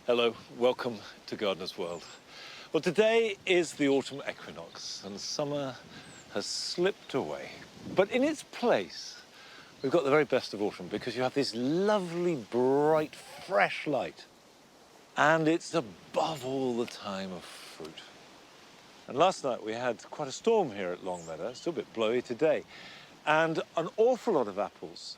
Hello, welcome to Gardener's World. Well, today is the autumn equinox and summer has slipped away. But in its place, we've got the very best of autumn because you have this lovely, bright, fresh light. And it's above all the time of fruit. And last night we had quite a storm here at Longmeadow, still a bit blowy today. And an awful lot of apples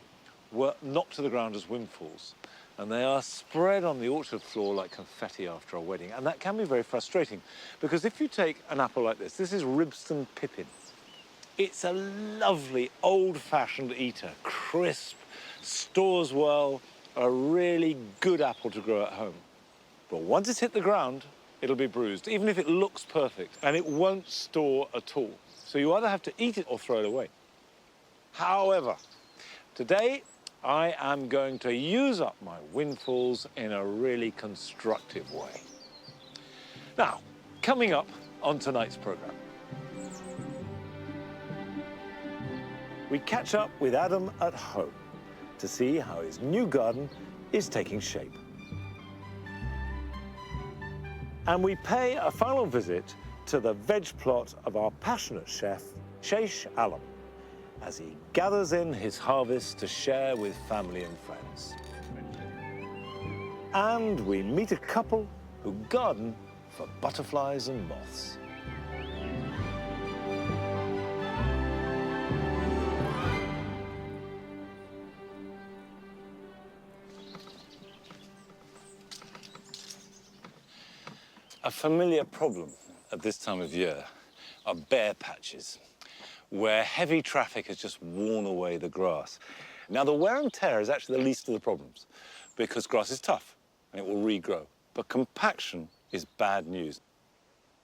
were knocked to the ground as windfalls. And they are spread on the orchard floor like confetti after a wedding. And that can be very frustrating because if you take an apple like this is Ribston Pippin. It's a lovely old-fashioned eater, crisp, stores well, a really good apple to grow at home. But once it's hit the ground, it'll be bruised, even if it looks perfect, and it won't store at all. So you either have to eat it or throw it away. However, today, I am going to use up my windfalls in a really constructive way. Now, coming up on tonight's programme, we catch up with Adam at home to see how his new garden is taking shape. And we pay a final visit to the veg plot of our passionate chef, Shesh as he gathers in his harvest to share with family and friends. And we meet a couple who garden for butterflies and moths. A familiar problem at this time of year are bare patches, where heavy traffic has just worn away the grass. Now, the wear and tear is actually the least of the problems because grass is tough and it will regrow. But compaction is bad news.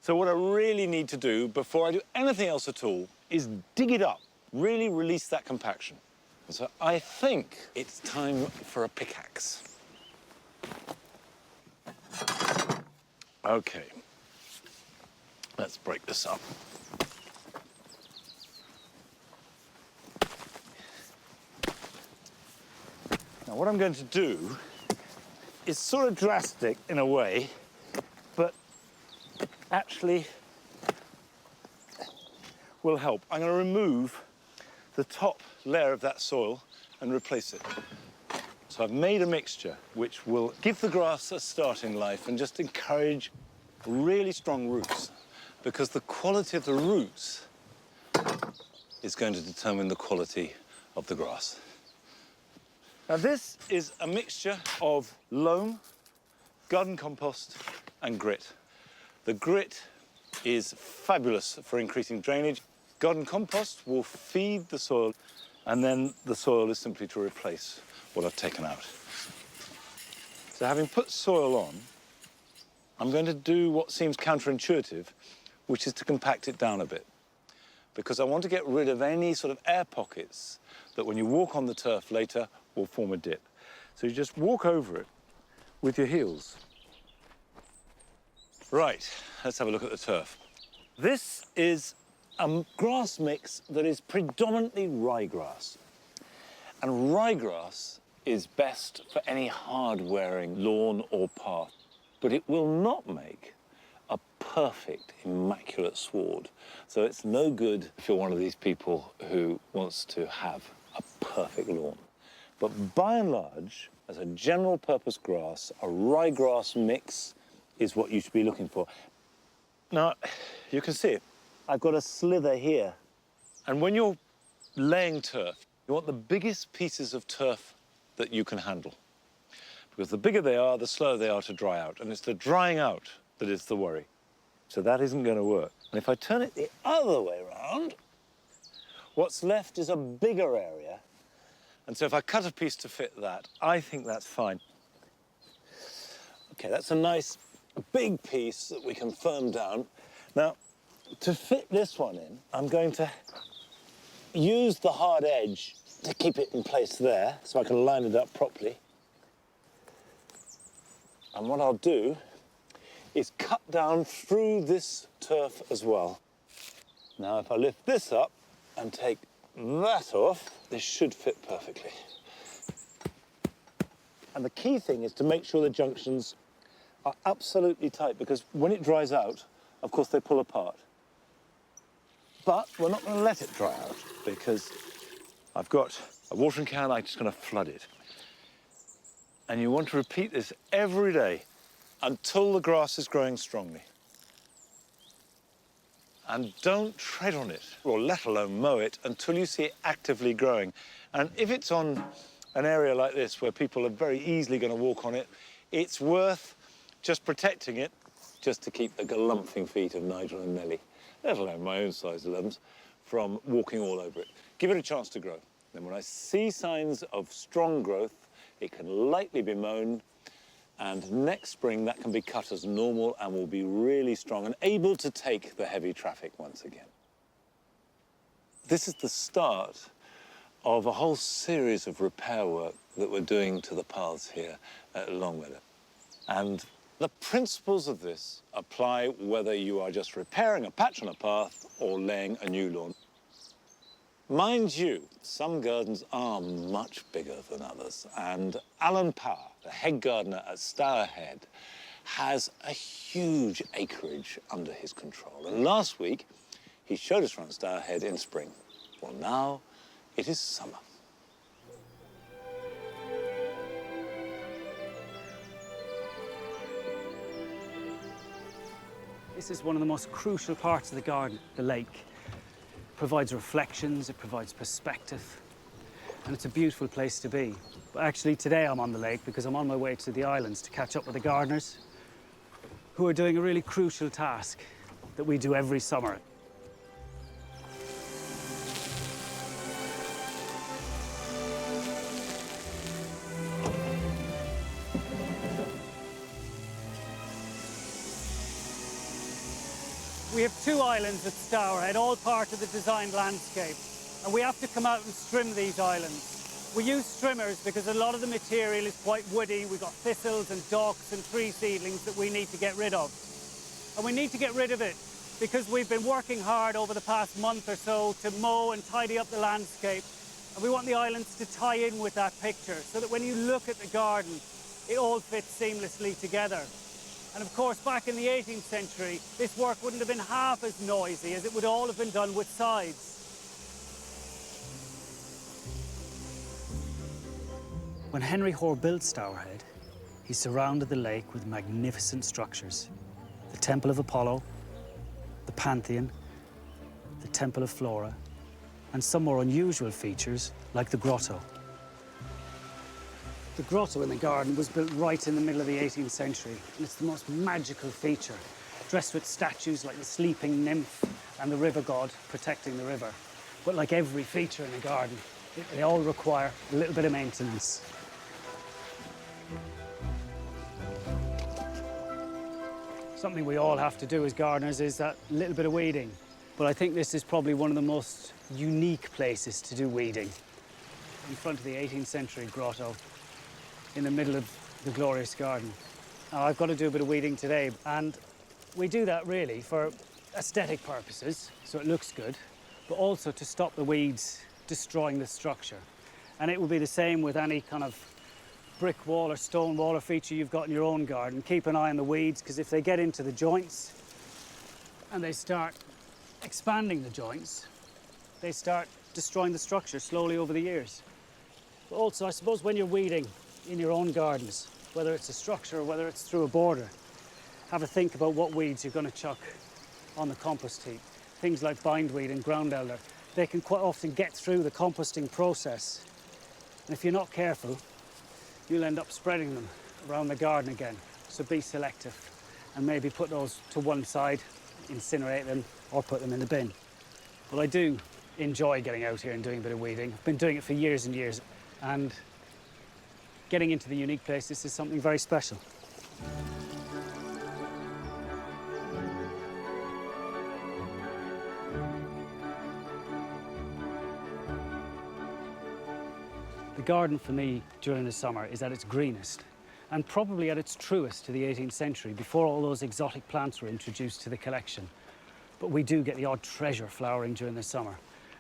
So what I really need to do before I do anything else at all is dig it up, really release that compaction. And so I think it's time for a pickaxe. Okay, let's break this up. Now, what I'm going to do is sort of drastic in a way, but actually will help. I'm going to remove the top layer of that soil and replace it. So I've made a mixture which will give the grass a start in life and just encourage really strong roots, because the quality of the roots is going to determine the quality of the grass. Now, this is a mixture of loam, garden compost, and grit. The grit is fabulous for increasing drainage. Garden compost will feed the soil, and then the soil is simply to replace what I've taken out. So having put soil on, I'm going to do what seems counterintuitive, which is to compact it down a bit, because I want to get rid of any sort of air pockets that when you walk on the turf later will form a dip. So you just walk over it with your heels. Right, let's have a look at the turf. This is a grass mix that is predominantly ryegrass. And ryegrass is best for any hard-wearing lawn or path, but it will not make a perfect, immaculate sward. So it's no good if you're one of these people who wants to have a perfect lawn. But by and large, as a general purpose grass, a ryegrass mix is what you should be looking for. Now, you can see it. I've got a slither here. And when you're laying turf, you want the biggest pieces of turf that you can handle. Because the bigger they are, the slower they are to dry out. And it's the drying out that is the worry. So that isn't going to work. And if I turn it the other way around, what's left is a bigger area. And so if I cut a piece to fit that, I think that's fine. Okay, that's a nice big piece that we can firm down. Now, to fit this one in, I'm going to use the hard edge to keep it in place there, so I can line it up properly. And what I'll do is cut down through this turf as well. Now, if I lift this up and take that off, this should fit perfectly. And the key thing is to make sure the junctions are absolutely tight because when it dries out, of course, they pull apart. But we're not going to let it dry out because I've got a watering can, I'm just going to flood it. And you want to repeat this every day until the grass is growing strongly. And don't tread on it, or let alone mow it, until you see it actively growing. And if it's on an area like this where people are very easily going to walk on it, it's worth just protecting it just to keep the galumphing feet of Nigel and Nellie, let alone my own size lambs, from walking all over it. Give it a chance to grow. Then when I see signs of strong growth, it can lightly be mown, and next spring that can be cut as normal and will be really strong and able to take the heavy traffic once again. This is the start of a whole series of repair work that we're doing to the paths here at Longmeadow. And the principles of this apply whether you are just repairing a patch on a path or laying a new lawn. Mind you, some gardens are much bigger than others, and Alan Power, the head gardener at Stourhead, has a huge acreage under his control. And last week, he showed us around Stourhead in spring. Well, now it is summer. This is one of the most crucial parts of the garden, the lake. It provides reflections, it provides perspective, and it's a beautiful place to be. But actually today I'm on the lake because I'm on my way to the islands to catch up with the gardeners who are doing a really crucial task that we do every summer. We have 2 islands at Stourhead, all part of the designed landscape, and we have to come out and trim these islands. We use trimmers because a lot of the material is quite woody. We've got thistles and docks and tree seedlings that we need to get rid of. And we need to get rid of it because we've been working hard over the past month or so to mow and tidy up the landscape, and we want the islands to tie in with that picture so that when you look at the garden, it all fits seamlessly together. And of course, back in the 18th century, this work wouldn't have been half as noisy as it would all have been done with scythes. When Henry Hoare built Stourhead, he surrounded the lake with magnificent structures. The Temple of Apollo, the Pantheon, the Temple of Flora, and some more unusual features like the grotto. The grotto in the garden was built right in the middle of the 18th century, and it's the most magical feature, dressed with statues like the sleeping nymph and the river god protecting the river. But like every feature in a garden, they all require a little bit of maintenance. Something we all have to do as gardeners is that little bit of weeding. But I think this is probably one of the most unique places to do weeding. In front of the 18th century grotto, in the middle of the glorious garden. Now, I've got to do a bit of weeding today, and we do that really for aesthetic purposes, so it looks good, but also to stop the weeds destroying the structure. And it will be the same with any kind of brick wall or stone wall or feature you've got in your own garden. Keep an eye on the weeds, because if they get into the joints and they start expanding the joints, they start destroying the structure slowly over the years. But also, I suppose when you're weeding in your own gardens, whether it's a structure or whether it's through a border, have a think about what weeds you're going to chuck on the compost heap. Things like bindweed and ground elder, they can quite often get through the composting process. And if you're not careful, you'll end up spreading them around the garden again. So be selective and maybe put those to one side, incinerate them, or put them in the bin. But I do enjoy getting out here and doing a bit of weeding. I've been doing it for years and years, and getting into the unique place, this is something very special. The garden for me during the summer is at its greenest, and probably at its truest to the 18th century, before all those exotic plants were introduced to the collection. But we do get the odd treasure flowering during the summer.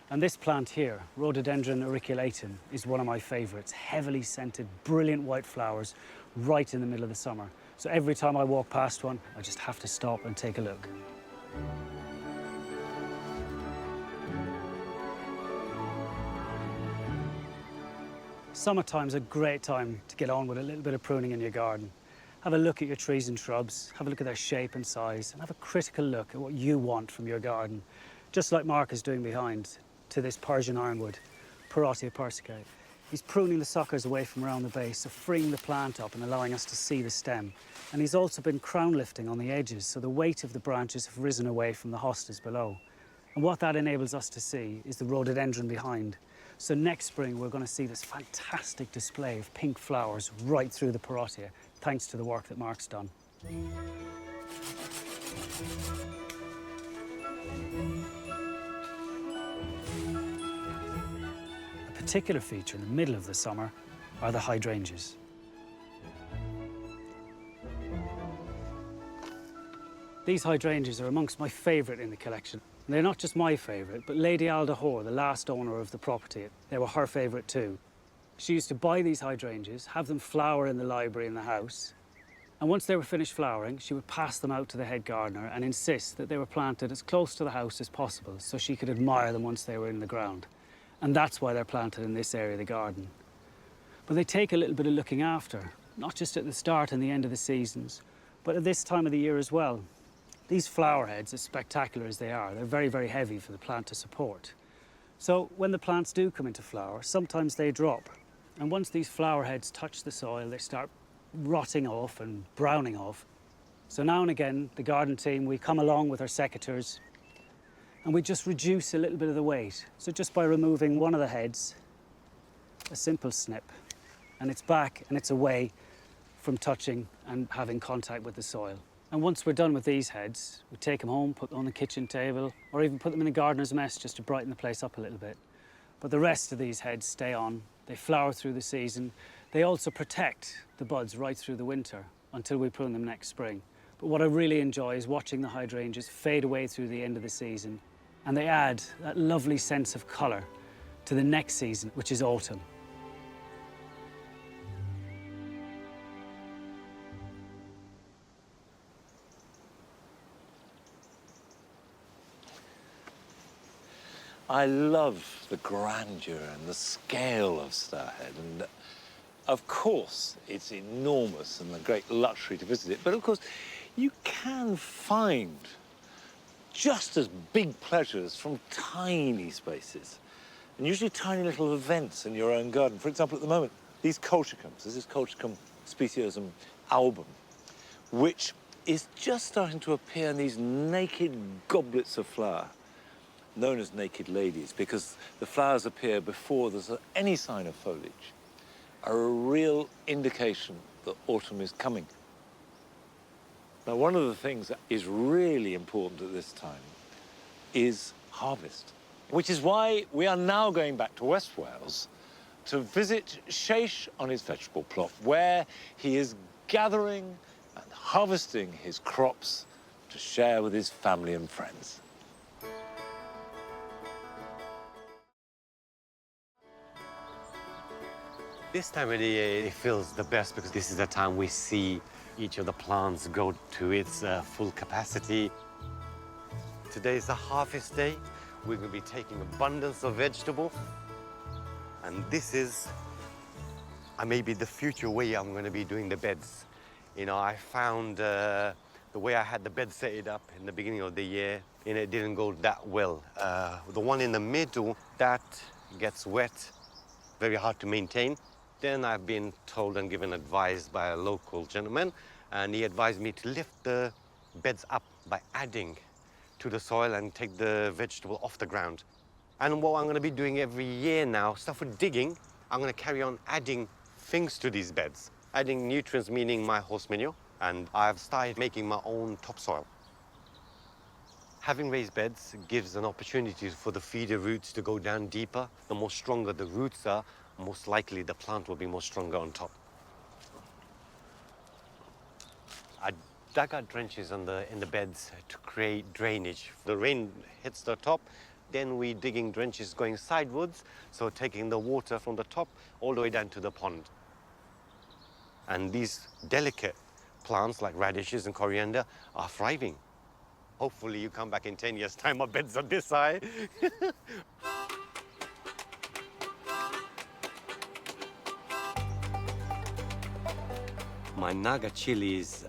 And this plant here, Rhododendron auriculatum, is one of my favourites. Heavily scented, brilliant white flowers right in the middle of the summer. So every time I walk past one, I just have to stop and take a look. Summertime's a great time to get on with a little bit of pruning in your garden. Have a look at your trees and shrubs, have a look at their shape and size, and have a critical look at what you want from your garden. Just like Mark is doing behind to this Persian ironwood, Parotia persicae. He's pruning the suckers away from around the base, so freeing the plant up and allowing us to see the stem. And he's also been crown lifting on the edges, so the weight of the branches have risen away from the hostas below. And what that enables us to see is the rhododendron behind. So next spring, we're going to see this fantastic display of pink flowers right through the Parotia, thanks to the work that Mark's done. A particular feature in the middle of the summer are the hydrangeas. These hydrangeas are amongst my favourite in the collection. And they're not just my favourite, but Lady Alda Hoare, the last owner of the property, they were her favourite too. She used to buy these hydrangeas, have them flower in the library in the house, and once they were finished flowering, she would pass them out to the head gardener and insist that they were planted as close to the house as possible so she could admire them once they were in the ground. And that's why they're planted in this area of the garden. But they take a little bit of looking after, not just at the start and the end of the seasons, but at this time of the year as well. These flower heads, as spectacular as they are, they're very, very heavy for the plant to support. So when the plants do come into flower, sometimes they drop. And once these flower heads touch the soil, they start rotting off and browning off. So now and again, the garden team, we come along with our secateurs and we just reduce a little bit of the weight. So just by removing one of the heads, a simple snip, and it's back and it's away from touching and having contact with the soil. And once we're done with these heads, we take them home, put them on the kitchen table, or even put them in the gardener's mess just to brighten the place up a little bit. But the rest of these heads stay on. They flower through the season. They also protect the buds right through the winter until we prune them next spring. But what I really enjoy is watching the hydrangeas fade away through the end of the season, and they add that lovely sense of colour to the next season, which is autumn. I love the grandeur and the scale of Stourhead, and of course it's enormous and a great luxury to visit it, but of course you can find just as big pleasures from tiny spaces, and usually tiny little events in your own garden. For example, at the moment, these colchicums, this is Colchicum speciosum album, which is just starting to appear in these naked goblets of flower, known as naked ladies, because the flowers appear before there's any sign of foliage, are a real indication that autumn is coming. Now, one of the things that is really important at this time is harvest, which is why we are now going back to West Wales to visit Shesh on his vegetable plot, where he is gathering and harvesting his crops to share with his family and friends. This time of the year, it feels the best because this is the time we see each of the plants go to its full capacity. Today is the harvest day. We're going to be taking abundance of vegetable. And this is maybe the future way I'm going to be doing the beds. You know, I found the way I had the bed set up in the beginning of the year, and it didn't go that well. The one in the middle, that gets wet, very hard to maintain. Then I've been told and given advice by a local gentleman, and he advised me to lift the beds up by adding to the soil and take the vegetable off the ground. And what I'm going to be doing every year now, stuff with digging, I'm going to carry on adding things to these beds. Adding nutrients, meaning my horse manure, and I've started making my own topsoil. Having raised beds gives an opportunity for the feeder roots to go down deeper. The more stronger the roots are, most likely the plant will be more stronger on top. I dug out trenches in the beds to create drainage. The rain hits the top, then we're digging trenches going sidewards, so taking the water from the top all the way down to the pond. And these delicate plants like radishes and coriander are thriving. Hopefully you come back in 10 years' time, my bed's on this high. My Naga chilies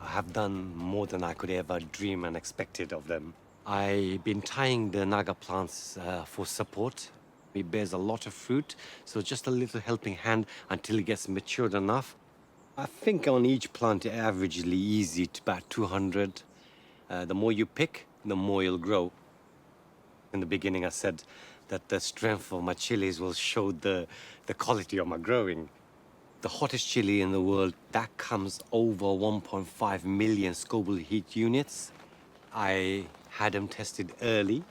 have done more than I could ever dream and expected of them. I've been tying the Naga plants for support. It bears a lot of fruit, so just a little helping hand until it gets matured enough. I think on each plant, averagely easy to about 200. The more you pick, the more you'll grow. In the beginning, I said that the strength of my chilies will show the quality of my growing. The hottest chili in the world, that comes over 1.5 million Scoville heat units. I had them tested early,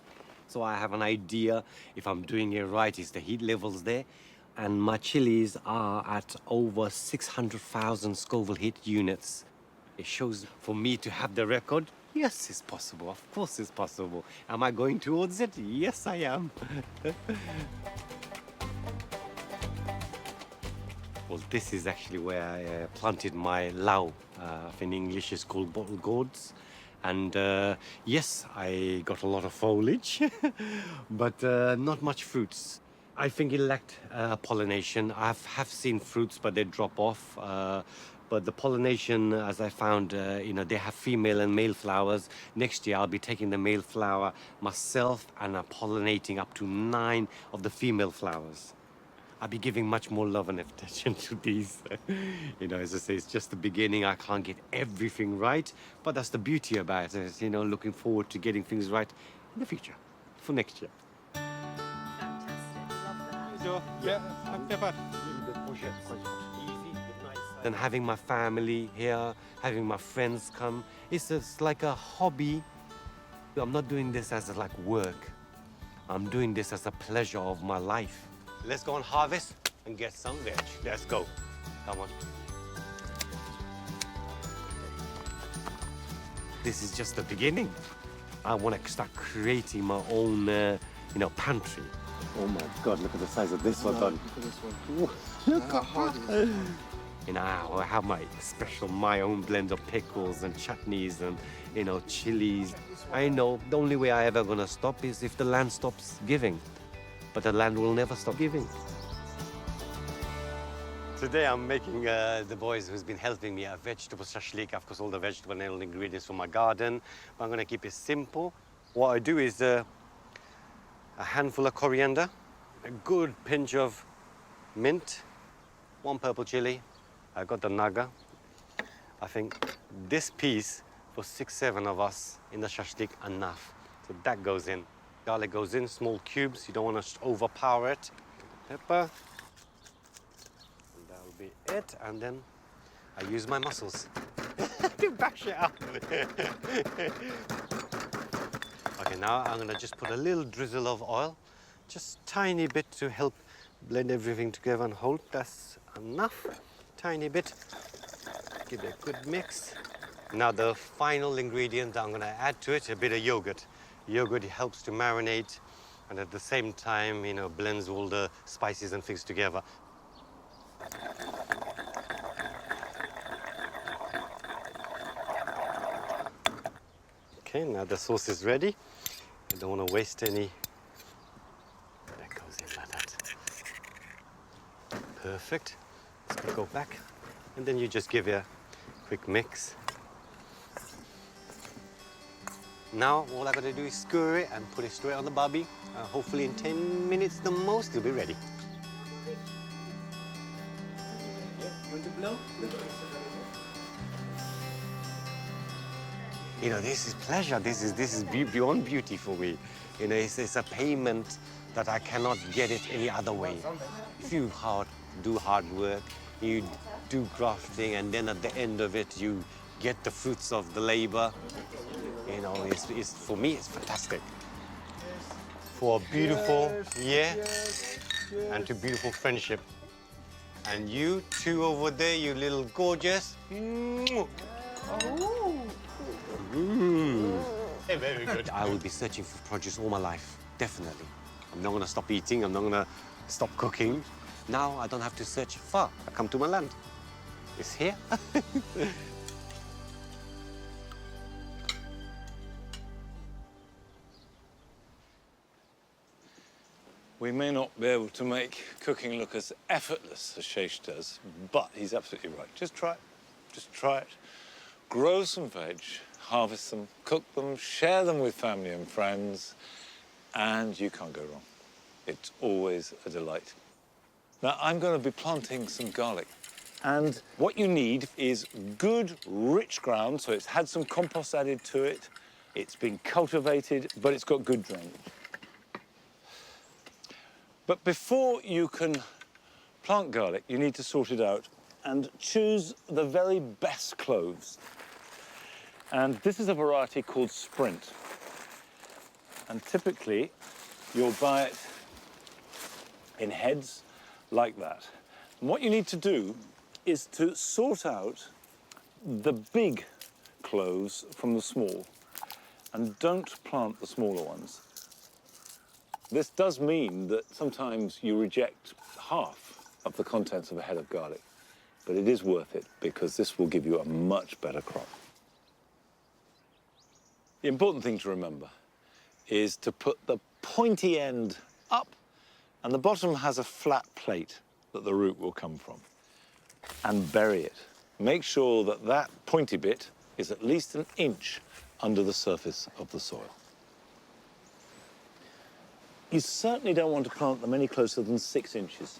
so I have an idea if I'm doing it right, is the heat levels there. And my chilies are at over 600,000 Scoville heat units. It shows for me to have the record. Yes, it's possible. Of course it's possible. Am I going towards it? Yes, I am. Well, this is actually where I planted my lau. In English, it's called bottle gourds. And yes, I got a lot of foliage, but not much fruits. I think it lacked pollination. I have seen fruits, but they drop off. But the pollination, as I found, they have female and male flowers. Next year, I'll be taking the male flower myself and pollinating up to 9 of the female flowers. I'll be giving much more love and attention to these. As I say, it's just the beginning. I can't get everything right, but that's the beauty about it. Looking forward to getting things right in the future, for next year. And having my family here, having my friends come, it's just like a hobby. I'm not doing this as like work. I'm doing this as a pleasure of my life. Let's go and harvest and get some veg. Let's go. Come on. This is just the beginning. I want to start creating my own, pantry. Oh my God, look at the size of this one. Look at this one. Look how hard it is. I have my own blend of pickles and chutneys and, chilies. I know the only way I ever gonna stop is if the land stops giving. But the land will never stop giving. Today I'm making the boys who's been helping me a vegetable shashlik. Of course, all the vegetable and all the ingredients from my garden. But I'm gonna keep it simple. What I do is a handful of coriander, a good pinch of mint, 1 purple chili. I got the naga. I think this piece for 6-7 of us in the shashlik enough. So that goes in. Garlic goes in, small cubes. You don't want to overpower it. Pepper. And that'll be it. And then I use my muscles to bash it up. Okay, now I'm gonna just put a little drizzle of oil, just tiny bit to help blend everything together and hold. That's enough. Tiny bit. Give it a good mix. Now the final ingredient that I'm gonna add to it, a bit of yogurt. Yogurt helps to marinate and at the same time, blends all the spices and things together. Okay, now the sauce is ready. I don't want to waste any. That goes in like that. Perfect. Let's go back. And then you just give it a quick mix. Now, all I got to do is skewer it and put it straight on the barbie. Hopefully in 10 minutes the most, it'll be ready. Want to blow? This is pleasure. This is beyond beauty for me. It's a payment that I cannot get it any other way. If you do hard work, you do grafting, and then at the end of it, you get the fruits of the labor. It's for me, it's fantastic. For a beautiful year and to beautiful friendship. And you two over there, you little gorgeous. Very good. I will be searching for produce all my life, definitely. I'm not going to stop eating. I'm not going to stop cooking. Now I don't have to search far. I come to my land. is here. We may not be able to make cooking look as effortless as Shesh does, but he's absolutely right. Just try it. Just try it. Grow some veg, harvest them, cook them, share them with family and friends, and you can't go wrong. It's always a delight. Now, I'm going to be planting some garlic. And what you need is good, rich ground, so it's had some compost added to it. It's been cultivated, but it's got good drainage. But before you can plant garlic, you need to sort it out and choose the very best cloves. And this is a variety called Sprint. And typically, you'll buy it in heads like that. And what you need to do is to sort out the big cloves from the small, and don't plant the smaller ones. This does mean that sometimes you reject half of the contents of a head of garlic, but it is worth it because this will give you a much better crop. The important thing to remember is to put the pointy end up, and the bottom has a flat plate that the root will come from, and bury it. Make sure that that pointy bit is at least an inch under the surface of the soil. You certainly don't want to plant them any closer than 6 inches,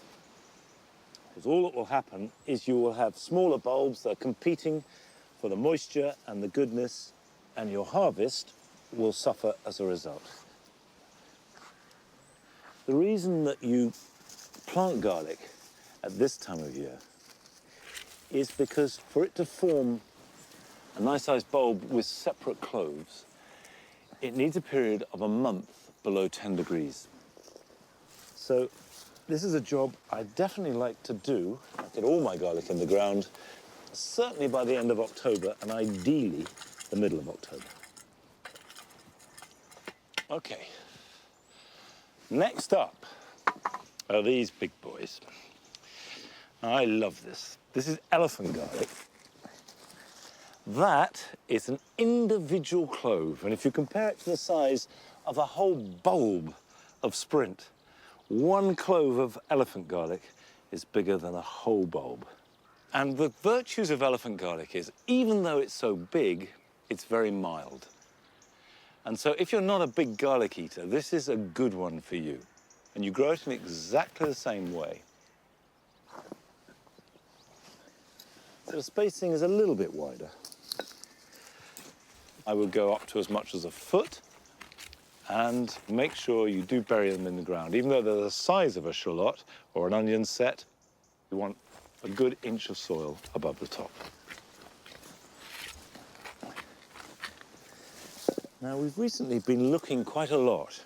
because all that will happen is you will have smaller bulbs that are competing for the moisture and the goodness, and your harvest will suffer as a result. The reason that you plant garlic at this time of year is because for it to form a nice-sized bulb with separate cloves, it needs a period of a month below 10 degrees. So this is a job I definitely like to do. I get all my garlic in the ground, certainly by the end of October, and ideally the middle of October. Okay. Next up are these big boys. I love this. This is elephant garlic. That is an individual clove, and if you compare it to the size of a whole bulb of Sprint, one clove of elephant garlic is bigger than a whole bulb. And the virtues of elephant garlic is, even though it's so big, it's very mild. And so if you're not a big garlic eater, this is a good one for you. And you grow it in exactly the same way. So the spacing is a little bit wider. I would go up to as much as a foot, and make sure you do bury them in the ground. Even though they're the size of a shallot or an onion set, you want a good inch of soil above the top. Now, we've recently been looking quite a lot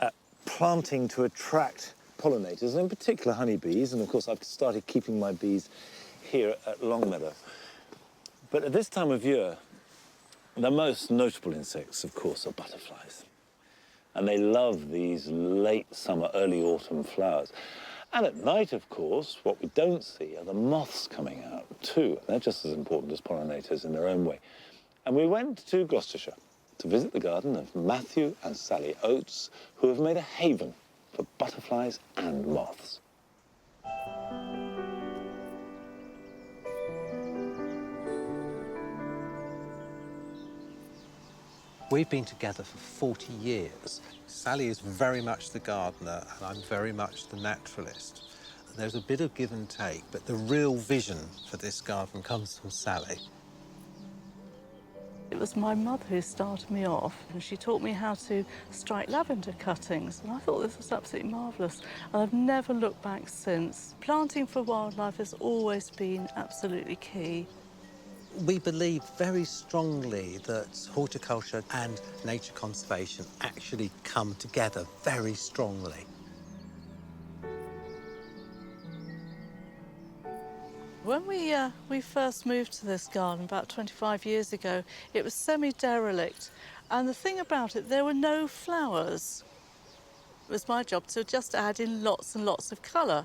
at planting to attract pollinators, and in particular honeybees, and of course I've started keeping my bees here at Longmeadow. But at this time of year, the most notable insects, of course, are butterflies. And they love these late summer, early autumn flowers. And at night, of course, what we don't see are the moths coming out too. They're just as important as pollinators in their own way. And we went to Gloucestershire to visit the garden of Matthew and Sally Oates, who have made a haven for butterflies and moths. We've been together for 40 years. Sally is very much the gardener and I'm very much the naturalist. There's a bit of give and take, but the real vision for this garden comes from Sally. It was my mother who started me off, and she taught me how to strike lavender cuttings, and I thought this was absolutely marvellous. And I've never looked back since. Planting for wildlife has always been absolutely key. We believe very strongly that horticulture and nature conservation actually come together very strongly. When we first moved to this garden about 25 years ago, it was semi-derelict, and the thing about it, there were no flowers. It was my job to just add in lots and lots of colour.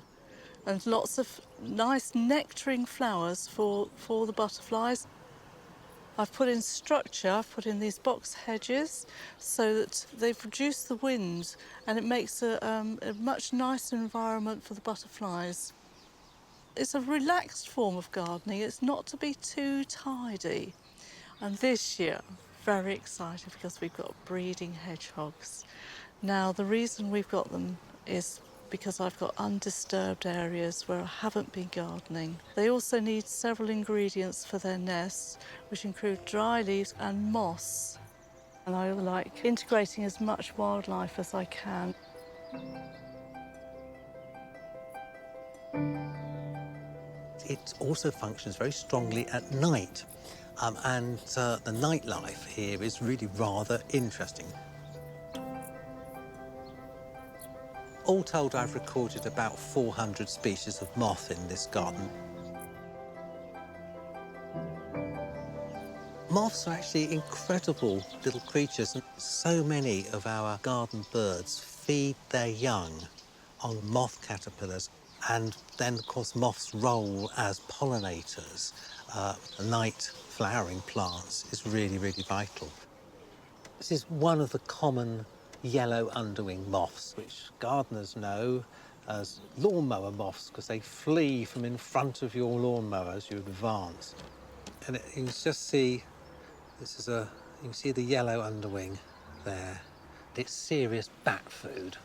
and lots of nice nectaring flowers for the butterflies. I've put in structure, I've put in these box hedges so that they reduce the wind and it makes a much nicer environment for the butterflies. It's a relaxed form of gardening, it's not to be too tidy. And this year, very excited because we've got breeding hedgehogs. Now, the reason we've got them is because I've got undisturbed areas where I haven't been gardening. They also need several ingredients for their nests, which include dry leaves and moss. And I like integrating as much wildlife as I can. It also functions very strongly at night, and the nightlife here is really rather interesting. All told, I've recorded about 400 species of moth in this garden. Moths are actually incredible little creatures, and so many of our garden birds feed their young on moth caterpillars, and then, of course, moths' role as pollinators, night flowering plants, is really, really vital. This is one of the common yellow underwing moths, which gardeners know as lawnmower moths because they flee from in front of your lawnmower as you advance. And you can just see, you can see the yellow underwing there. It's serious bat food.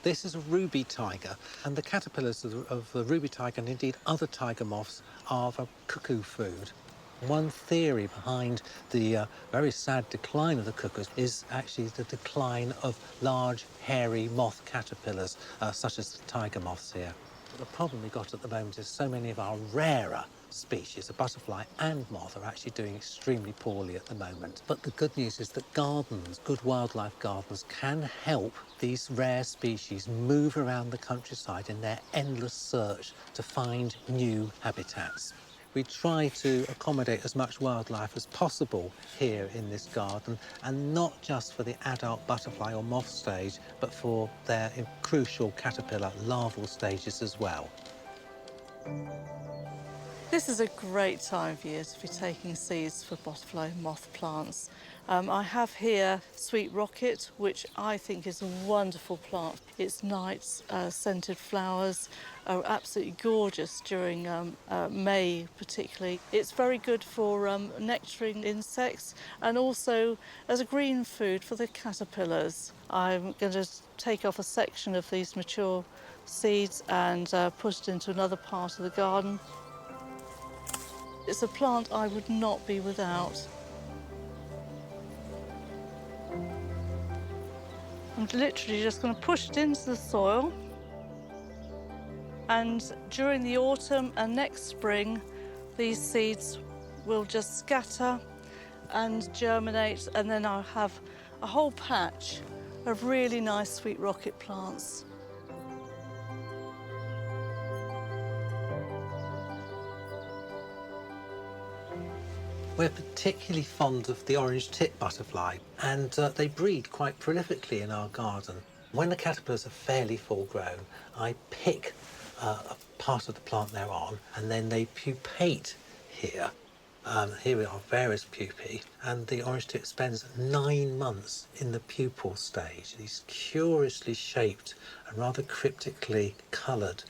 This is a ruby tiger, and the caterpillars of the ruby tiger, and indeed other tiger moths, are the cuckoo food. One theory behind the very sad decline of the cuckoos is actually the decline of large, hairy moth caterpillars, such as the tiger moths here. But the problem we've got at the moment is so many of our rarer species, the butterfly and moth, are actually doing extremely poorly at the moment. But the good news is that gardens, good wildlife gardens, can help these rare species move around the countryside in their endless search to find new habitats. We try to accommodate as much wildlife as possible here in this garden, and not just for the adult butterfly or moth stage, but for their crucial caterpillar larval stages as well. This is a great time of year to be taking seeds for butterfly and moth plants. I have here sweet rocket, which I think is a wonderful plant. Its night scented flowers are absolutely gorgeous during May particularly. It's very good for nectaring insects and also as a green food for the caterpillars. I'm going to take off a section of these mature seeds and put it into another part of the garden. It's a plant I would not be without. I'm literally just going to push it into the soil, and during the autumn and next spring these seeds will just scatter and germinate, and then I'll have a whole patch of really nice sweet rocket plants. We're particularly fond of the orange-tip butterfly, and they breed quite prolifically in our garden. When the caterpillars are fairly full-grown, I pick a part of the plant they're on, and then they pupate here. Here we are, various pupae, and the orange-tip spends 9 months in the pupal stage. These curiously shaped and rather cryptically coloured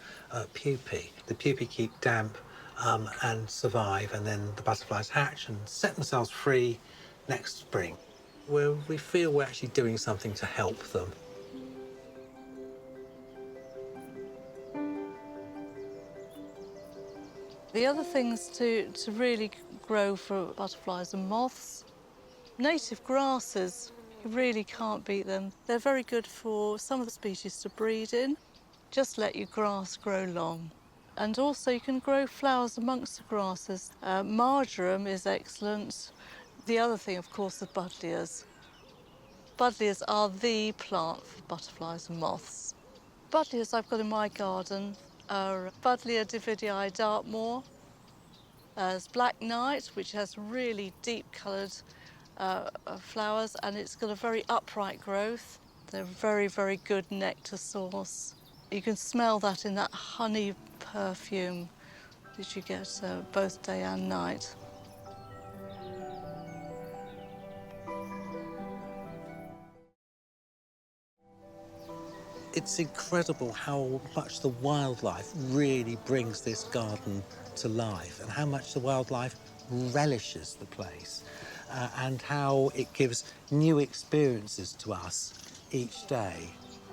pupae. The pupae keep damp and survive, and then the butterflies hatch and set themselves free next spring, where we feel we're actually doing something to help them. The other things to really grow for butterflies and moths, native grasses, you really can't beat them. They're very good for some of the species to breed in. Just let your grass grow long. And also you can grow flowers amongst the grasses. Marjoram is excellent. The other thing, of course, are buddleias. Buddleias are the plant for butterflies and moths. Buddleias I've got in my garden are Buddleia Davidii Dartmoor. There's Black Knight, which has really deep coloured flowers, and it's got a very upright growth. They're a very, very good nectar source. You can smell that in that honey perfume that you get both day and night. It's incredible how much the wildlife really brings this garden to life and how much the wildlife relishes the place and how it gives new experiences to us each day.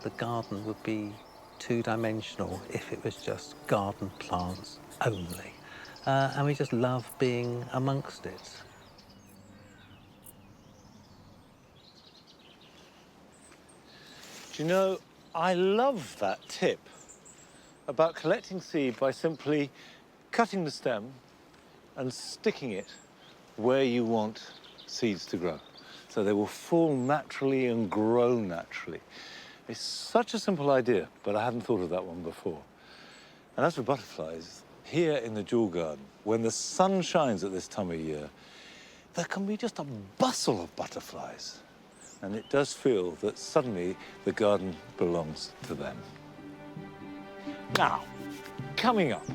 The garden would be two-dimensional if it was just garden plants only. And we just love being amongst it. Do you know, I love that tip about collecting seed by simply cutting the stem and sticking it where you want seeds to grow. So they will fall naturally and grow naturally. It's such a simple idea, but I hadn't thought of that one before. And as for butterflies, here in the Jewel Garden, when the sun shines at this time of year, there can be just a bustle of butterflies. And it does feel that suddenly the garden belongs to them. Now, coming up,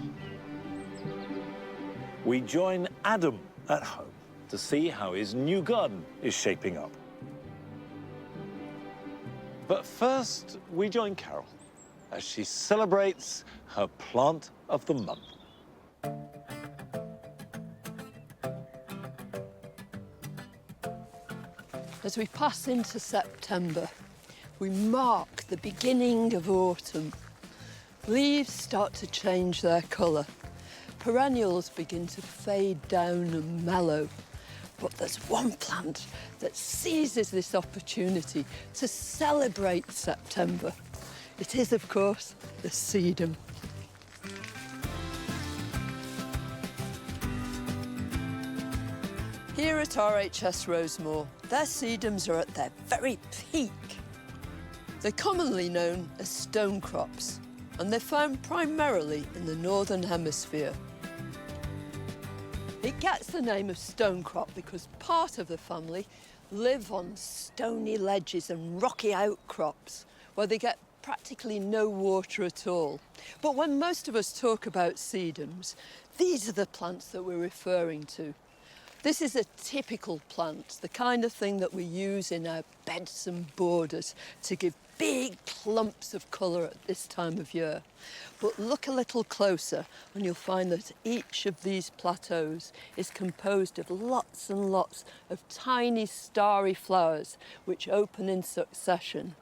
we join Adam at home to see how his new garden is shaping up. But first, we join Carol as she celebrates her plant of the month. As we pass into September, we mark the beginning of autumn. Leaves start to change their colour. Perennials begin to fade down and mellow. But there's one plant that seizes this opportunity to celebrate September. It is, of course, the sedum. Here at RHS Rosemore, their sedums are at their very peak. They're commonly known as stone crops, and they're found primarily in the Northern Hemisphere. It gets the name of stone crop because part of the family live on stony ledges and rocky outcrops where they get practically no water at all. But when most of us talk about sedums, these are the plants that we're referring to. This is a typical plant, the kind of thing that we use in our beds and borders to give big clumps of colour at this time of year. But look a little closer and you'll find that each of these plateaus is composed of lots and lots of tiny starry flowers which open in succession.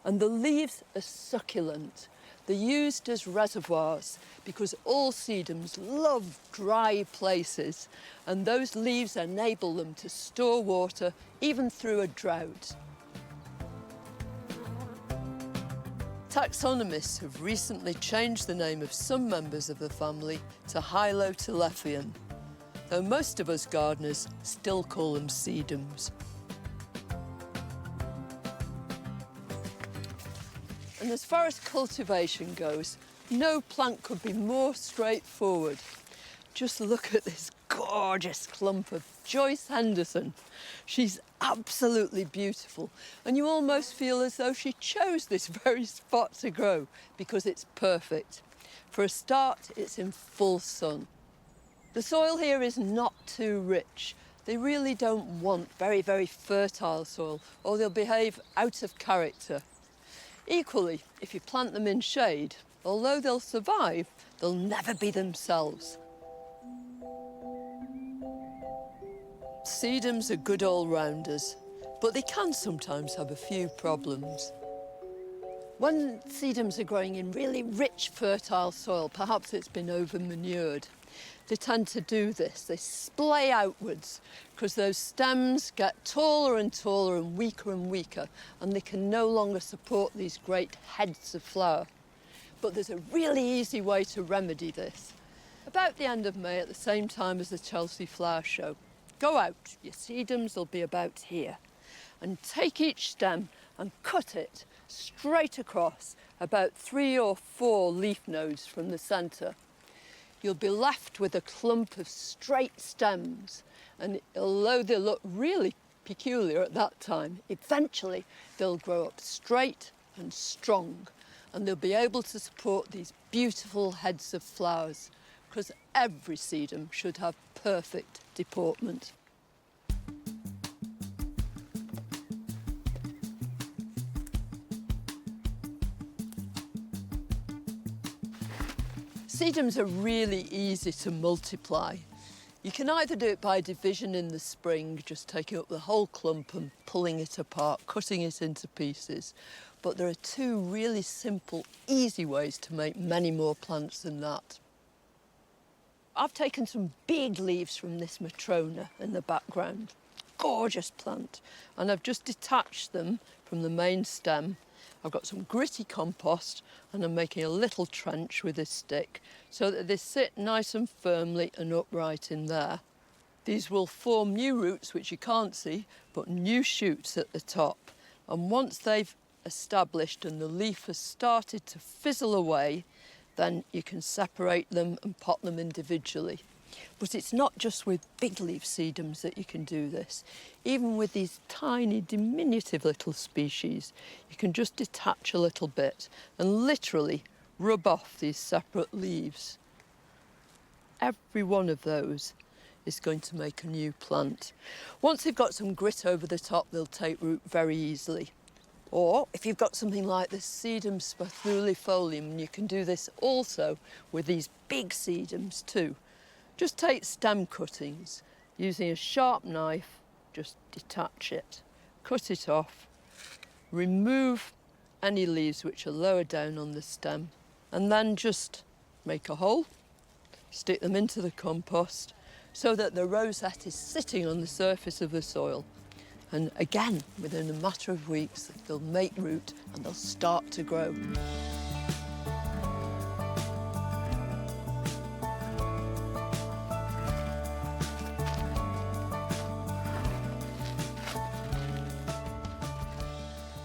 And the leaves are succulent. They're used as reservoirs because all sedums love dry places, and those leaves enable them to store water even through a drought. Taxonomists have recently changed the name of some members of the family to Hylotelephion, though most of us gardeners still call them sedums. And as far as cultivation goes, no plant could be more straightforward. Just look at this gorgeous clump of Joyce Henderson. She's absolutely beautiful, and you almost feel as though she chose this very spot to grow because it's perfect. For a start, it's in full sun. The soil here is not too rich. They really don't want very, very fertile soil, or they'll behave out of character. Equally, if you plant them in shade, although they'll survive, they'll never be themselves. Sedums are good all-rounders, but they can sometimes have a few problems. When sedums are growing in really rich, fertile soil, perhaps it's been over-manured, they tend to do this. They splay outwards because those stems get taller and taller and weaker, and they can no longer support these great heads of flower. But there's a really easy way to remedy this. About the end of May, at the same time as the Chelsea Flower Show, go out, your sedums will be about here, and take each stem and cut it straight across about 3 or 4 leaf nodes from the centre. You'll be left with a clump of straight stems, and although they look really peculiar at that time, eventually they'll grow up straight and strong, and they'll be able to support these beautiful heads of flowers, because every sedum should have perfect deportment. Sedums are really easy to multiply. You can either do it by division in the spring, just taking up the whole clump and pulling it apart, cutting it into pieces. But there are two really simple, easy ways to make many more plants than that. I've taken some big leaves from this Matrona in the background. Gorgeous plant. And I've just detached them from the main stem. I've got some gritty compost and I'm making a little trench with this stick so that they sit nice and firmly and upright in there. These will form new roots, which you can't see, but new shoots at the top. And once they've established and the leaf has started to fizzle away, then you can separate them and pot them individually. But it's not just with big leaf sedums that you can do this. Even with these tiny, diminutive little species, you can just detach a little bit and literally rub off these separate leaves. Every one of those is going to make a new plant. Once they've got some grit over the top, they'll take root very easily. Or if you've got something like the sedum spatulifolium, you can do this also with these big sedums too. Just take stem cuttings, using a sharp knife, just detach it, cut it off, remove any leaves which are lower down on the stem, and then just make a hole, stick them into the compost so that the rosette is sitting on the surface of the soil. And again, within a matter of weeks, they'll make root and they'll start to grow.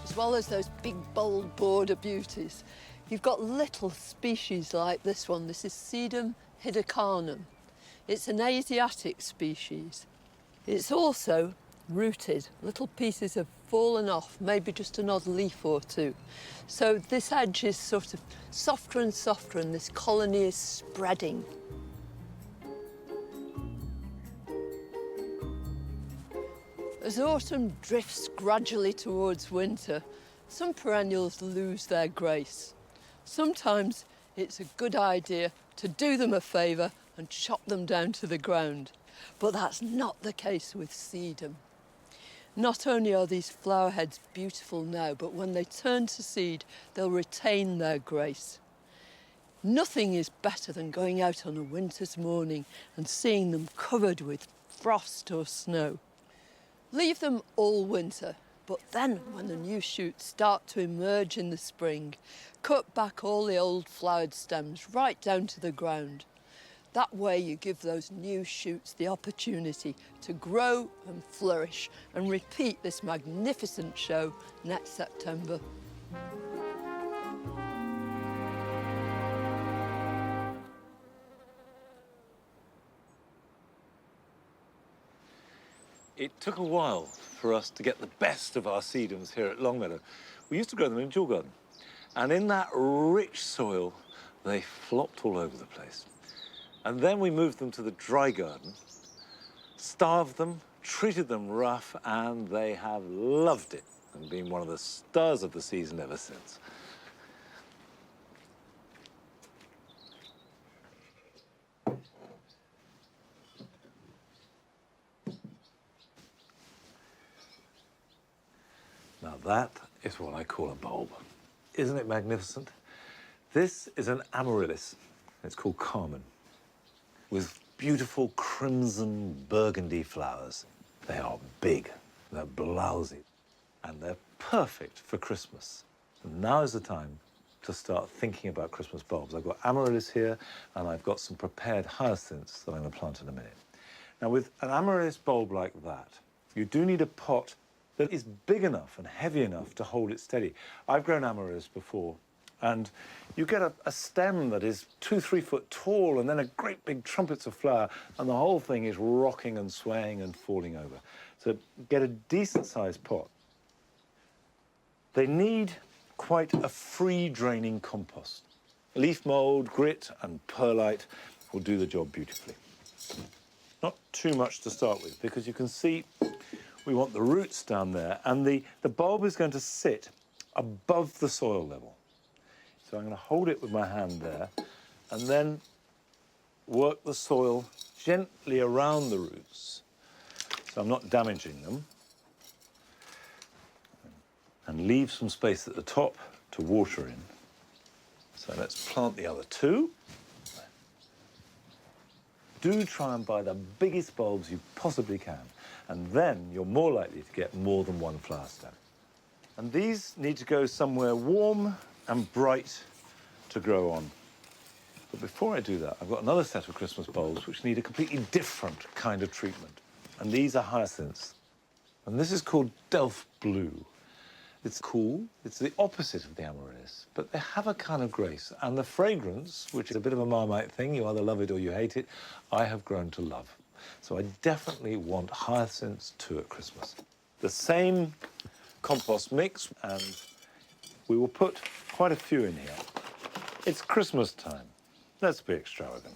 As well as those big, bold border beauties, you've got little species like this one. This is Sedum hidecanum. It's an Asiatic species. It's also rooted. Little pieces have fallen off, maybe just an odd leaf or two. So this edge is sort of softer and softer and this colony is spreading. As autumn drifts gradually towards winter, some perennials lose their grace. Sometimes it's a good idea to do them a favour and chop them down to the ground. But that's not the case with sedum. Not only are these flower heads beautiful now, but when they turn to seed, they'll retain their grace. Nothing is better than going out on a winter's morning and seeing them covered with frost or snow. Leave them all winter, but then when the new shoots start to emerge in the spring, cut back all the old flowered stems right down to the ground. That way you give those new shoots the opportunity to grow and flourish and repeat this magnificent show next September. It took a while for us to get the best of our sedums here at Longmeadow. We used to grow them in dual garden, and in that rich soil, they flopped all over the place. And then we moved them to the dry garden, starved them, treated them rough, and they have loved it and been one of the stars of the season ever since. Now that is what I call a bulb. Isn't it magnificent? This is an amaryllis. It's called Carmen, with beautiful crimson burgundy flowers. They are big, they're blousy, and they're perfect for Christmas. And now is the time to start thinking about Christmas bulbs. I've got amaryllis here, and I've got some prepared hyacinths that I'm going to plant in a minute. Now, with an amaryllis bulb like that, you do need a pot that is big enough and heavy enough to hold it steady. I've grown amaryllis before, and you get a stem that is 2-3 foot tall and then a great big trumpets of flower, and the whole thing is rocking and swaying and falling over. So get a decent sized pot. They need quite a free-draining compost. Leaf mould, grit and perlite will do the job beautifully. Not too much to start with, because you can see we want the roots down there, and the bulb is going to sit above the soil level. So I'm going to hold it with my hand there and then work the soil gently around the roots so I'm not damaging them, and leave some space at the top to water in. So let's plant the other two. Do try and buy the biggest bulbs you possibly can, and then you're more likely to get more than one flower stem. And these need to go somewhere warm and bright to grow on. But before I do that, I've got another set of Christmas bulbs which need a completely different kind of treatment. And these are hyacinths. And this is called Delft Blue. It's cool, it's the opposite of the amaryllis, but they have a kind of grace. And the fragrance, which is a bit of a Marmite thing, you either love it or you hate it, I have grown to love. So I definitely want hyacinths too at Christmas. The same compost mix, and we will put quite a few in here. It's Christmas time. Let's be extravagant.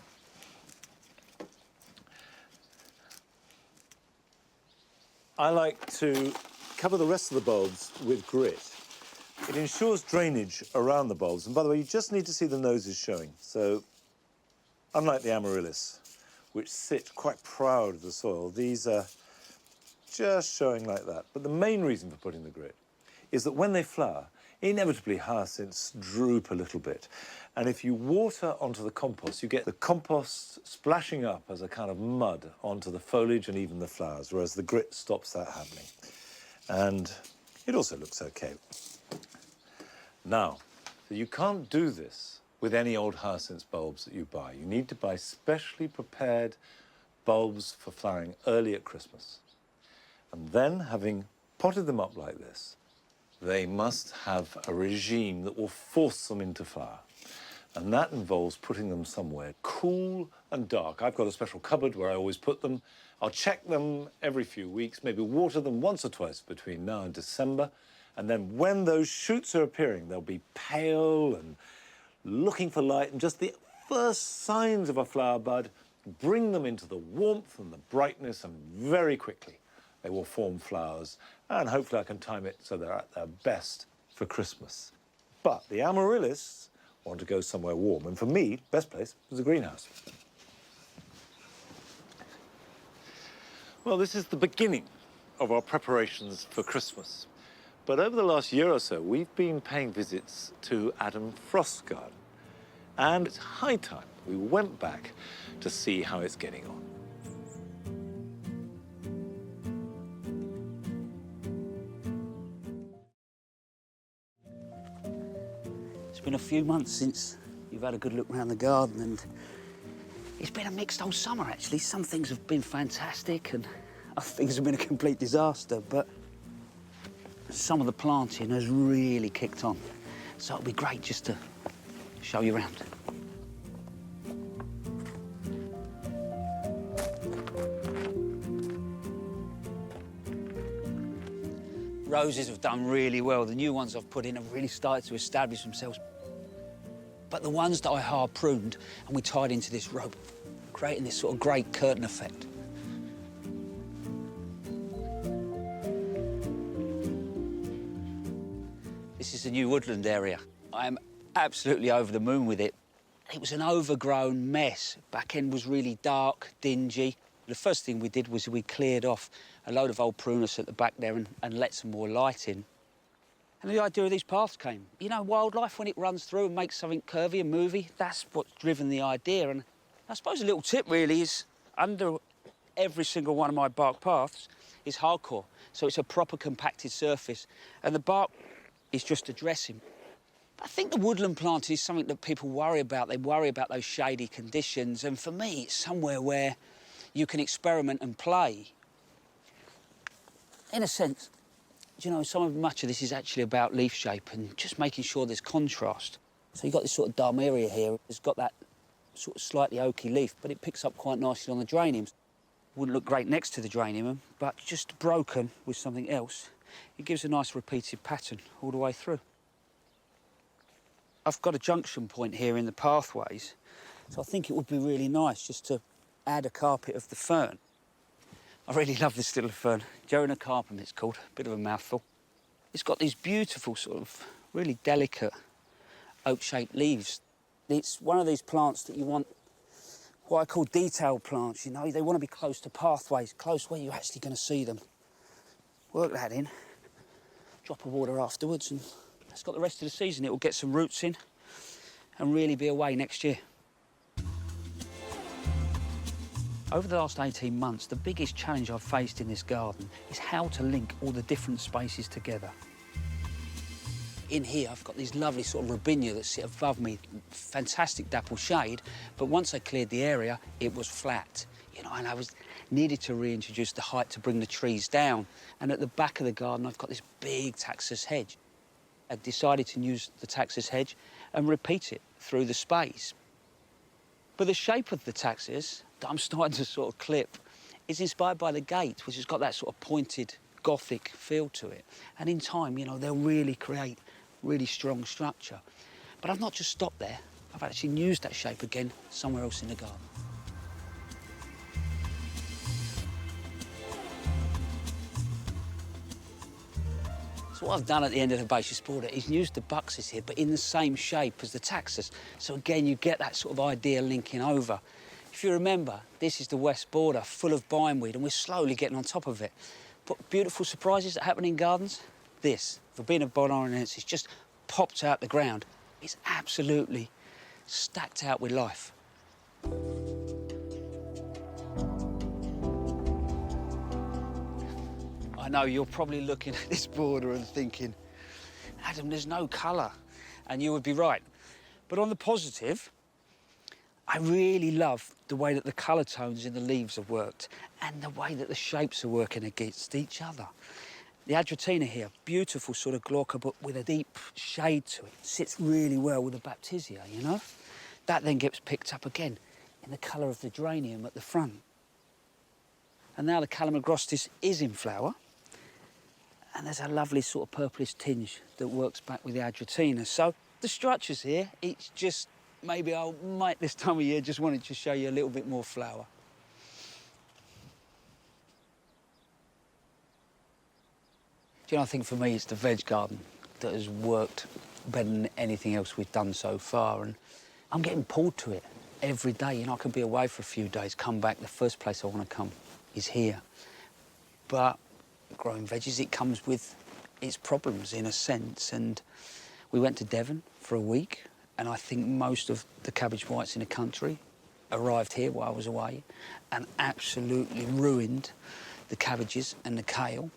I like to cover the rest of the bulbs with grit. It ensures drainage around the bulbs. And by the way, you just need to see the noses showing. So, unlike the amaryllis, which sit quite proud of the soil, these are just showing like that. But the main reason for putting the grit is that when they flower, inevitably hyacinths droop a little bit. And if you water onto the compost, you get the compost splashing up as a kind of mud onto the foliage and even the flowers, whereas the grit stops that happening. And it also looks okay. Now, you can't do this with any old hyacinth bulbs that you buy. You need to buy specially prepared bulbs for flowering early at Christmas. And then, having potted them up like this, they must have a regime that will force them into flower. And that involves putting them somewhere cool and dark. I've got a special cupboard where I always put them. I'll check them every few weeks, maybe water them once or twice between now and December. And then when those shoots are appearing, they'll be pale and looking for light, and just the first signs of a flower bud, bring them into the warmth and the brightness, and very quickly they will form flowers. And hopefully I can time it so they're at their best for Christmas. But the amaryllis want to go somewhere warm, and for me, best place was the greenhouse. Well, this is the beginning of our preparations for Christmas. But over the last year or so, we've been paying visits to Adam Frost's garden. And it's high time we went back to see how it's getting on. It's been a few months since you've had a good look around the garden, and it's been a mixed old summer, actually. Some things have been fantastic and other things have been a complete disaster, but some of the planting has really kicked on. So it'll be great just to show you around. Roses have done really well. The new ones I've put in have really started to establish themselves. But the ones that I hard pruned and we tied into this rope, creating this sort of great curtain effect. This is the new woodland area. I am absolutely over the moon with it. It was an overgrown mess. Back end was really dark, dingy. The first thing we did was we cleared off a load of old prunus at the back there and let some more light in. And the idea of these paths came. You know, wildlife, when it runs through and makes something curvy and movie, that's what's driven the idea. And I suppose a little tip really is under every single one of my bark paths is hardcore. So it's a proper compacted surface. And the bark is just a dressing. I think the woodland planting is something that people worry about. They worry about those shady conditions. And for me, it's somewhere where you can experiment and play. In a sense, you know, much of this is actually about leaf shape and just making sure there's contrast. So you've got this sort of dumb area here. It's got that sort of slightly oaky leaf, but it picks up quite nicely on the geraniums. Wouldn't look great next to the geranium, but just broken with something else, it gives a nice repeated pattern all the way through. I've got a junction point here in the pathways, so I think it would be really nice just to add a carpet of the fern. I really love this little fern. Geranicarpum it's called, bit of a mouthful. It's got these beautiful sort of really delicate oak-shaped leaves. It's one of these plants that you want, what I call detail plants, you know. They want to be close to pathways, close where you're actually going to see them. Work that in, drop of water afterwards, and it's got the rest of the season. It will get some roots in and really be away next year. Over the last 18 months, the biggest challenge I've faced in this garden is how to link all the different spaces together. In here, I've got these lovely sort of robinia that sit above me, fantastic dapple shade, but once I cleared the area, it was flat, you know, and I needed to reintroduce the height to bring the trees down. And at the back of the garden, I've got this big taxus hedge. I decided to use the taxus hedge and repeat it through the space. But the shape of the taxus that I'm starting to sort of clip is inspired by the gate, which has got that sort of pointed Gothic feel to it. And in time, you know, they'll really create really strong structure. But I've not just stopped there. I've actually used that shape again somewhere else in the garden. So what I've done at the end of the herbaceous border is used the buxus here, but in the same shape as the taxus. So again, you get that sort of idea linking over. If you remember, this is the west border, full of bindweed, and we're slowly getting on top of it. But beautiful surprises that happen in gardens, this, Verbena bonarensis, just popped out the ground. It's absolutely stacked out with life. I know you're probably looking at this border and thinking, Adam, there's no colour. And you would be right. But on the positive, I really love the way that the colour tones in the leaves have worked and the way that the shapes are working against each other. The Adrotina here, beautiful sort of glauca, but with a deep shade to it. Sits really well with the Baptisia, you know? That then gets picked up again in the colour of the geranium at the front. And now the Calamagrostis is in flower. And there's a lovely sort of purplish tinge that works back with the Adrotina. So the structures here, it's just, maybe I might this time of year just wanted to show you a little bit more flower. Do you know, I think for me it's the veg garden that has worked better than anything else we've done so far. And I'm getting pulled to it every day. You know, I can be away for a few days, come back, the first place I want to come is here. But growing veggies, it comes with its problems in a sense. And we went to Devon for a week, and I think most of the cabbage whites in the country arrived here while I was away and absolutely ruined the cabbages and the kale.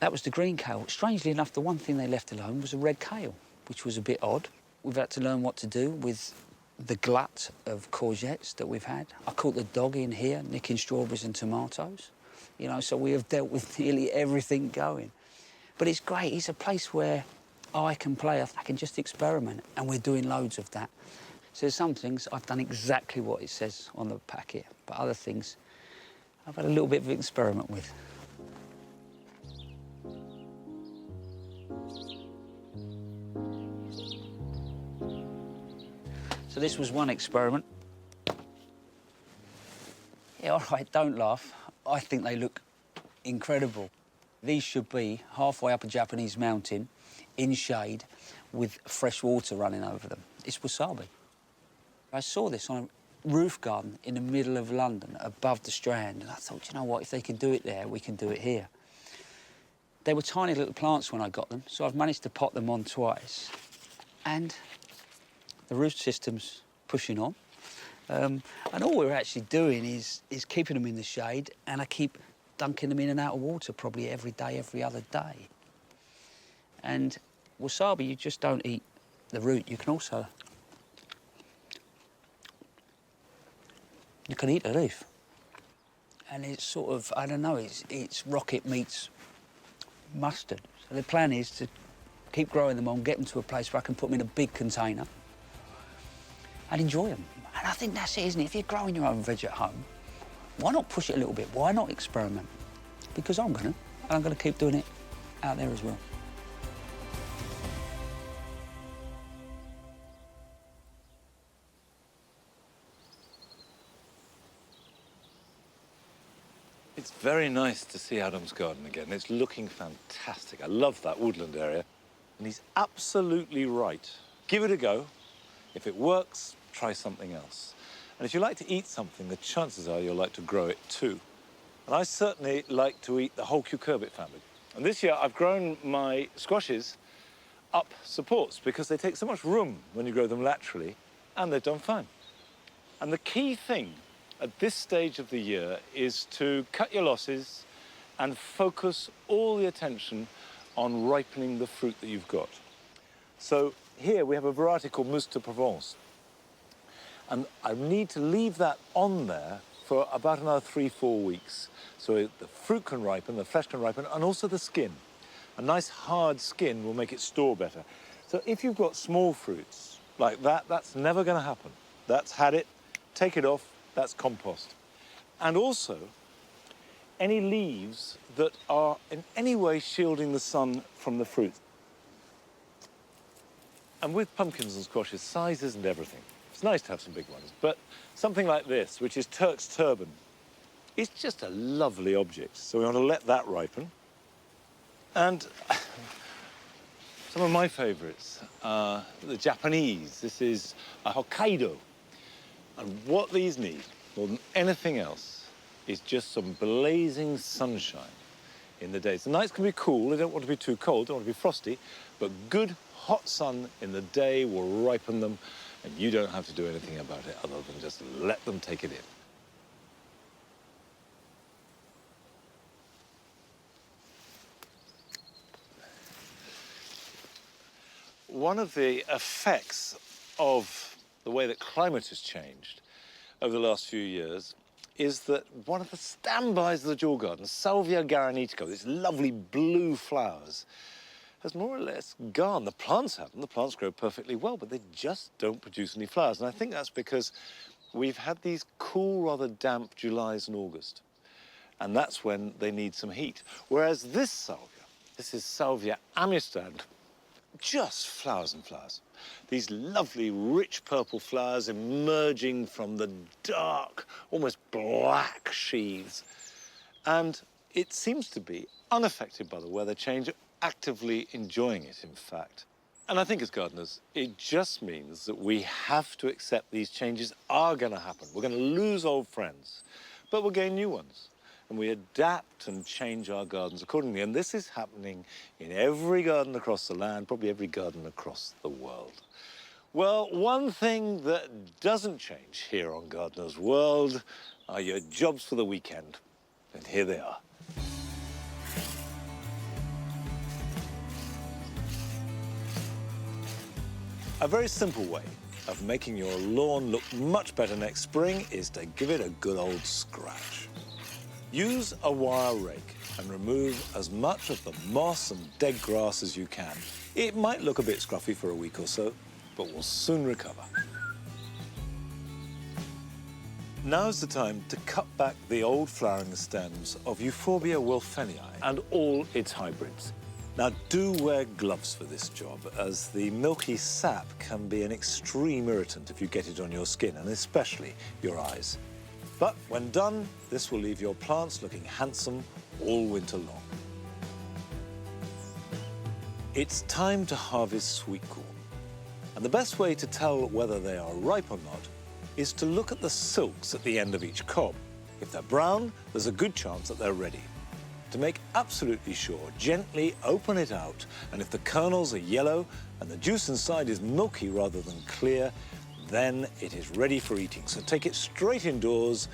That was the green kale. Strangely enough, the one thing they left alone was a red kale, which was a bit odd. We've had to learn what to do with the glut of courgettes that we've had. I caught the dog in here, nicking strawberries and tomatoes. You know, so we have dealt with nearly everything going. But it's great. It's a place where I can play. I can just experiment, and we're doing loads of that. So there's some things I've done exactly what it says on the packet, but other things I've had a little bit of an experiment with. So this was one experiment. Yeah, all right, don't laugh. I think they look incredible. These should be halfway up a Japanese mountain in shade with fresh water running over them. It's wasabi. I saw this on a roof garden in the middle of London, above the Strand, and I thought, you know what, if they can do it there, we can do it here. They were tiny little plants when I got them, so I've managed to pot them on twice. And the root system's pushing on. And all we're actually doing is keeping them in the shade, and I keep dunking them in and out of water probably every day, every other day. And wasabi, you just don't eat the root. You can also... you can eat the leaf. And it's sort of, I don't know, it's rocket meets mustard. So the plan is to keep growing them on, get them to a place where I can put them in a big container and enjoy them. And I think that's it, isn't it? If you're growing your own veg at home, why not push it a little bit? Why not experiment? Because I'm gonna, and I'm gonna keep doing it out there as well. It's very nice to see Adam's garden again. It's looking fantastic. I love that woodland area. And he's absolutely right. Give it a go. If it works, try something else. And if you like to eat something, the chances are you'll like to grow it too. And I certainly like to eat the whole cucurbit family. And this year I've grown my squashes up supports because they take so much room when you grow them laterally, and they've done fine. And the key thing at this stage of the year is to cut your losses and focus all the attention on ripening the fruit that you've got. So here we have a variety called Mousse de Provence. And I need to leave that on there for about another 3-4 weeks. So the fruit can ripen, the flesh can ripen, and also the skin. A nice hard skin will make it store better. So if you've got small fruits like that, that's never going to happen. That's had it, take it off, that's compost. And also, any leaves that are in any way shielding the sun from the fruit. And with pumpkins and squashes, size isn't everything. It's nice to have some big ones, but something like this, which is Turk's turban, it's just a lovely object. So we want to let that ripen. And some of my favorites are the Japanese. This is a Hokkaido. And what these need, more than anything else, is just some blazing sunshine in the days. The nights can be cool, they don't want to be too cold, don't want to be frosty, but good hot sun in the day will ripen them, and you don't have to do anything about it other than just let them take it in. One of the effects of the way that climate has changed over the last few years is that one of the standbys of the jewel garden, Salvia garanitico, these lovely blue flowers, has more or less gone. The plants have them, the plants grow perfectly well, but they just don't produce any flowers. And I think that's because we've had these cool, rather damp Julys and August. And that's when they need some heat. Whereas this salvia, this is Salvia amistad, just flowers and flowers. These lovely, rich purple flowers emerging from the dark, almost black sheaths. And it seems to be unaffected by the weather change, actively enjoying it, in fact. And I think as gardeners, it just means that we have to accept these changes are going to happen. We're going to lose old friends, but we'll gain new ones. And we adapt and change our gardens accordingly. And this is happening in every garden across the land, probably every garden across the world. Well, one thing that doesn't change here on Gardener's World are your jobs for the weekend. And here they are. A very simple way of making your lawn look much better next spring is to give it a good old scratch. Use a wire rake and remove as much of the moss and dead grass as you can. It might look a bit scruffy for a week or so, but will soon recover. Now's the time to cut back the old flowering stems of Euphorbia wilfenii and all its hybrids. Now, do wear gloves for this job, as the milky sap can be an extreme irritant if you get it on your skin, and especially your eyes. But when done, this will leave your plants looking handsome all winter long. It's time to harvest sweet corn. And the best way to tell whether they are ripe or not is to look at the silks at the end of each cob. If they're brown, there's a good chance that they're ready. To make absolutely sure, gently open it out, and if the kernels are yellow and the juice inside is milky rather than clear, then it is ready for eating. So take it straight indoors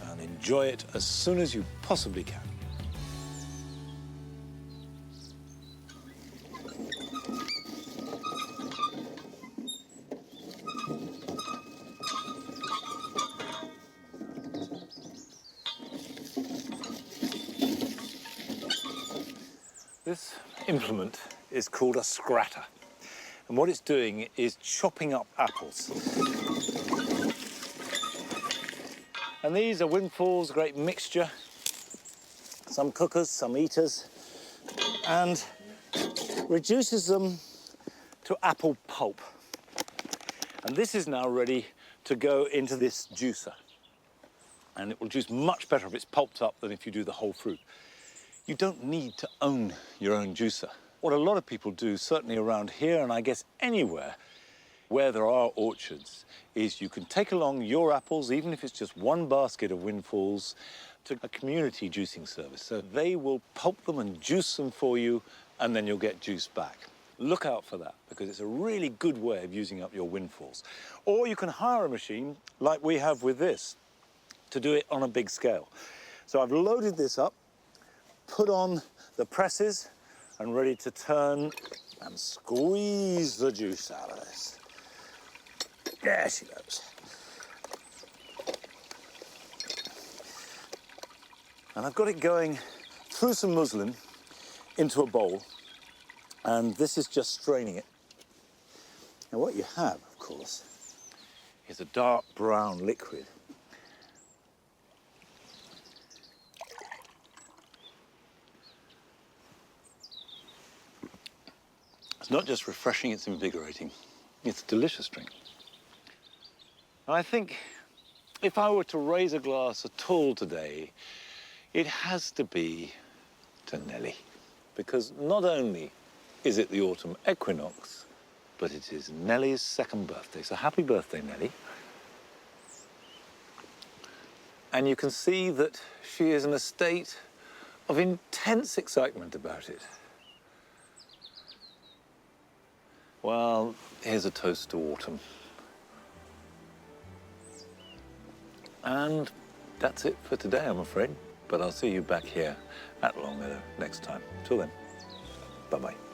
and enjoy it as soon as you possibly can. This implement is called a scratter. And what it's doing is chopping up apples. And these are windfalls, a great mixture. Some cookers, some eaters. And reduces them to apple pulp. And this is now ready to go into this juicer. And it will juice much better if it's pulped up than if you do the whole fruit. You don't need to own your own juicer. What a lot of people do, certainly around here, and I guess anywhere where there are orchards, is you can take along your apples, even if it's just one basket of windfalls, to a community juicing service. So they will pulp them and juice them for you, and then you'll get juice back. Look out for that, because it's a really good way of using up your windfalls. Or you can hire a machine, like we have with this, to do it on a big scale. So I've loaded this up, put on the presses, and ready to turn and squeeze the juice out of this. There she goes. And I've got it going through some muslin into a bowl, and this is just straining it. Now what you have, of course, is a dark brown liquid. It's not just refreshing, it's invigorating. It's a delicious drink. And I think if I were to raise a glass at all today, it has to be to Nellie. Because not only is it the autumn equinox, but it is Nellie's second birthday. So happy birthday, Nellie. And you can see that she is in a state of intense excitement about it. Well, here's a toast to autumn. And that's it for today, I'm afraid. But I'll see you back here at Longmeadow next time. Till then, bye-bye.